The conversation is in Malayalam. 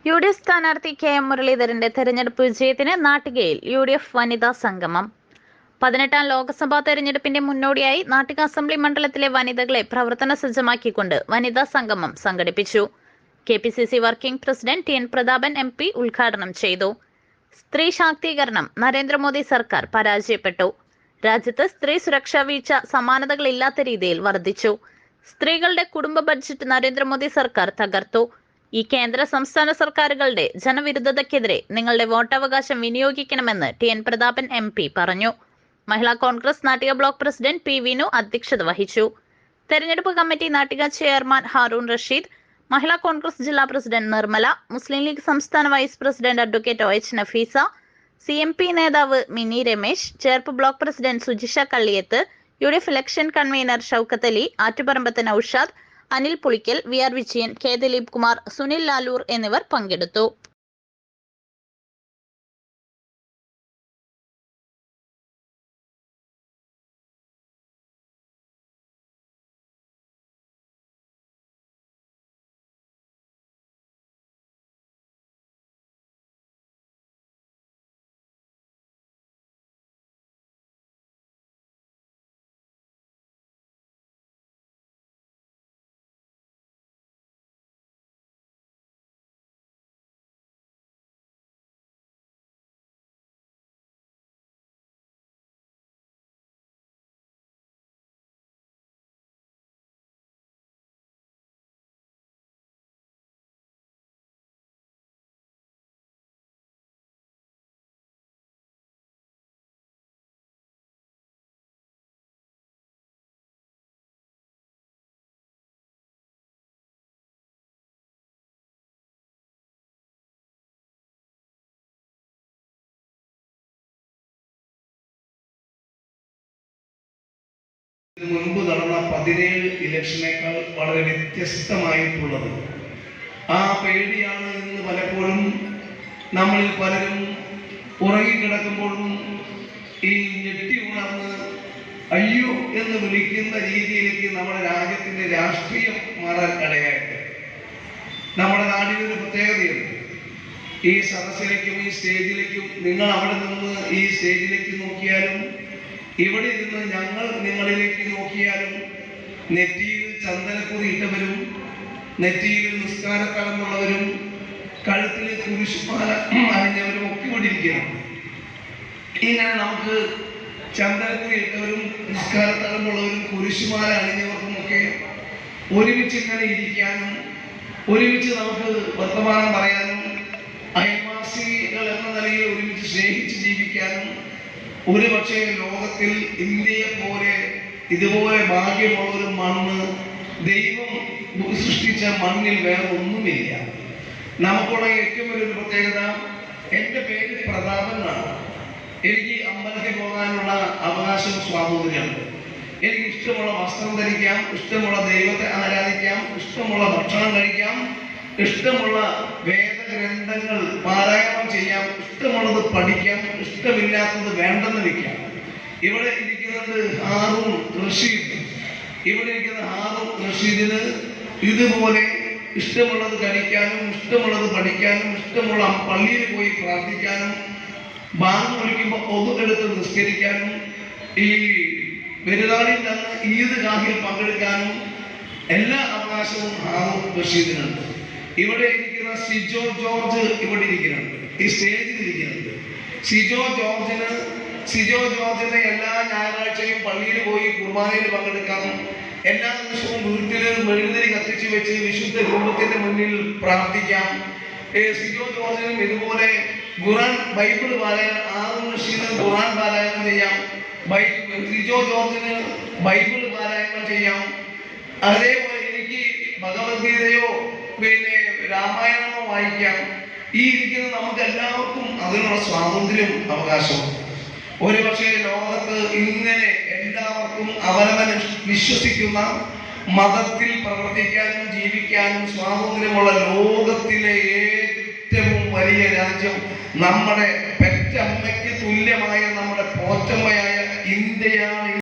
UDF സ്ഥാനാർത്ഥി KM മുരളീധരന്റെ തെരഞ്ഞെടുപ്പ് വിജയത്തിന് നാട്ടികയിൽ UDF വനിതാ സംഗമം. 18ാം ലോക്സഭാ തെരഞ്ഞെടുപ്പിന്റെ മുന്നോടിയായി നാട്ടിക അസംബ്ലി മണ്ഡലത്തിലെ വനിതകളെ പ്രവർത്തന സജ്ജമാക്കിക്കൊണ്ട് വനിതാ സംഗമം സംഘടിപ്പിച്ചു. KPCC working president TN Prathapan MP ഉദ്ഘാടനം ചെയ്തു. സ്ത്രീ ശാക്തീകരണം നരേന്ദ്രമോദി സർക്കാർ പരാജയപ്പെട്ടു. രാജ്യത്ത് സ്ത്രീ സുരക്ഷാ വീഴ്ച സമാനതകളില്ലാത്ത രീതിയിൽ വർദ്ധിച്ചു. സ്ത്രീകളുടെ കുടുംബ ബഡ്ജറ്റ് നരേന്ദ്രമോദി സർക്കാർ തകർത്തു. ഈ കേന്ദ്ര സംസ്ഥാന സർക്കാരുകളുടെ ജനവിരുദ്ധതയ്ക്കെതിരെ നിങ്ങളുടെ വോട്ടവകാശം വിനിയോഗിക്കണമെന്ന് TN പ്രതാപൻ MP പറഞ്ഞു. Mahila Congress Nattika block president P Vinu അധ്യക്ഷത വഹിച്ചു. തെരഞ്ഞെടുപ്പ് കമ്മിറ്റി നാട്ടിക ചെയർമാൻ ഹാറൂൺ റഷീദ്, മഹിളാ കോൺഗ്രസ് ജില്ലാ പ്രസിഡന്റ് നിർമ്മല, മുസ്ലിം ലീഗ് സംസ്ഥാന vice president advocate OH Nafeesa, CMP നേതാവ് Mini Ramesh, Cherpu block president Sujisha Kalliyath, UDF election convener Shoukath Ali, Attuparambath Noushad, Anil Pulikkal, VR Vijayan, K Dileep Kumar, Sunil Lalur എന്നിവർ പങ്കെടുത്തു. മുൻപ് നടന്ന 17 ഇലക്ഷനേക്കാൾ വളരെ വ്യത്യസ്തമായിട്ടുള്ളത്. ആ പേടിയാണ് ഇന്ന് പലപ്പോഴും നമ്മളിൽ പലരും ഉറങ്ങിക്കിടക്കുമ്പോഴും ഈ ഞെട്ടി ഉണർന്ന് അയ്യോ എന്ന് വിളിക്കുന്ന രീതിയിലേക്ക് നമ്മുടെ രാജ്യത്തിന്റെ രാഷ്ട്രീയം മാറാൻ ഇടയായിട്ട് നമ്മുടെ നാടിനൊരു പ്രത്യേകതയുണ്ട്. ഈ സദസ്സിലേക്കും ഈ സ്റ്റേജിലേക്കും നിങ്ങൾ അവിടെ നിന്ന് ഈ സ്റ്റേജിലേക്ക് നോക്കിയാലും ഇവിടെ ഇരുന്ന് ഞങ്ങൾ നിങ്ങളിലേക്ക് നോക്കിയാലും നെറ്റിയിൽ ചന്ദനക്കുറി ഇട്ടവരും നെറ്റിയിൽ നിസ്കാരത്തളമുള്ളവരും കഴുത്തിൽ കുരിശുമാല അണിഞ്ഞവരും ഒക്കെ ഇവിടെ ഇരിക്കണം. ഇങ്ങനെ നമുക്ക് ചന്ദനക്കുറി ഇട്ടവരും നിസ്കാരത്തളമുള്ളവരും കുരിശുമാല അണിഞ്ഞവർക്കുമൊക്കെ ഒരുമിച്ച് ഇങ്ങനെ ഇരിക്കാനും ഒരുമിച്ച് നമുക്ക് വർത്തമാനം പറയാനും അയൽവാസികൾ എന്ന നിലയിൽ ഒരുമിച്ച് സ്നേഹിച്ച് ജീവിക്കാനും ഒരുപക്ഷെ ലോകത്തിൽ ഇന്ത്യയെ പോലെ ഇതുപോലെ ഭാഗ്യമുള്ള ഒരു മണ്ണ് ദൈവം സൃഷ്ടിച്ച മണ്ണിൽ വേറെ ഒന്നുമില്ല. നമുക്കുള്ള ഏറ്റവും വലിയൊരു പ്രത്യേകത, എൻ്റെ പേര് പ്രതാപൻ എന്നാണ്. എനിക്ക് അമ്പലത്തിൽ പോകാനുള്ള അവകാശവും സ്വാതന്ത്ര്യമുണ്ട്. എനിക്ക് ഇഷ്ടമുള്ള വസ്ത്രം ധരിക്കാം, ഇഷ്ടമുള്ള ദൈവത്തെ ആരാധിക്കാം, ഇഷ്ടമുള്ള ഭക്ഷണം കഴിക്കാം, ഇഷ്ടമുള്ള വേദഗ്രന്ഥങ്ങൾ പാരായണം ചെയ്യാം, ഇഷ്ടമുള്ളത് പഠിക്കാം, ഇഷ്ടമില്ലാത്തത് വേണ്ടെന്ന് വെക്കാം. ഇവിടെ ഇരിക്കുന്നത് ഹാറൂൺ റഷീദ്. ഇവിടെ ഇരിക്കുന്ന ഹാറൂൺ റഷീദിന് ഇതുപോലെ ഇഷ്ടമുള്ളത് കഴിക്കാനും ഇഷ്ടമുള്ളത് പഠിക്കാനും ഇഷ്ടമുള്ള പള്ളിയിൽ പോയി പ്രാർത്ഥിക്കാനും ബാങ്ക് വിളിക്കുമ്പോൾ ഒതുക്കെടുത്ത് നിസ്കരിക്കാനും ഈ പെരുന്നാളിൻ്റെ അന്ന് ഈദ് ഗാഹിൽ പങ്കെടുക്കാനും എല്ലാ അവകാശവും ഹാറൂൺ റഷീദിനുണ്ട്. ഇവിടെ ഇരിക്കുന്ന സിജോ ജോർജ് ഇവിടെ ഇരിക്കുന്നുണ്ട്, ഈ സ്റ്റേജിൽ ഇരിക്കുന്നുണ്ട്. സിജോ ജോർജിനെ എല്ലാ ഞായറാഴ്ചയും പള്ളിയിൽ പോയി കുർബാനയിൽ പങ്കെടുക്കാം, എല്ലാ ദിവസവും വീട്ടിൽ മെഴുകുതിരി കത്തിച്ച് വെച്ച് വിശുദ്ധ രൂപത്തിന്റെ മുന്നിൽ പ്രാർത്ഥിക്കാം. സിജോ ജോർജിനും ഇതുപോലെ ബൈബിൾ പാരായണം, ഹാറൂൺ റഷീദിന് ഖുർആൻ പാരായണം ചെയ്യാം, സിജോ ജോർജിന് ബൈബിൾ പാരായണം ചെയ്യാം. അതേപോലെ എനിക്ക് ഭഗവത്ഗീതയോ പിന്നെ രാമായണമോ വായിക്കാം. ഈ ഇരിക്കുന്ന നമുക്ക് എല്ലാവർക്കും അതിനുള്ള സ്വാതന്ത്ര്യം അവകാശമുണ്ട്. ഒരുപക്ഷെ ലോകത്ത് ഇങ്ങനെ എല്ലാവർക്കും അവനവനെ വിശ്വസിക്കുന്ന മതത്തിൽ പ്രവർത്തിക്കാനും ജീവിക്കാനും സ്വാതന്ത്ര്യമുള്ള ലോകത്തിലെ ഏറ്റവും വലിയ രാജ്യം നമ്മുടെ പെറ്റമ്മയ്ക്ക് തുല്യമായ നമ്മുടെ പോറ്റമ്മയായ ഇന്ത്യയാണ്.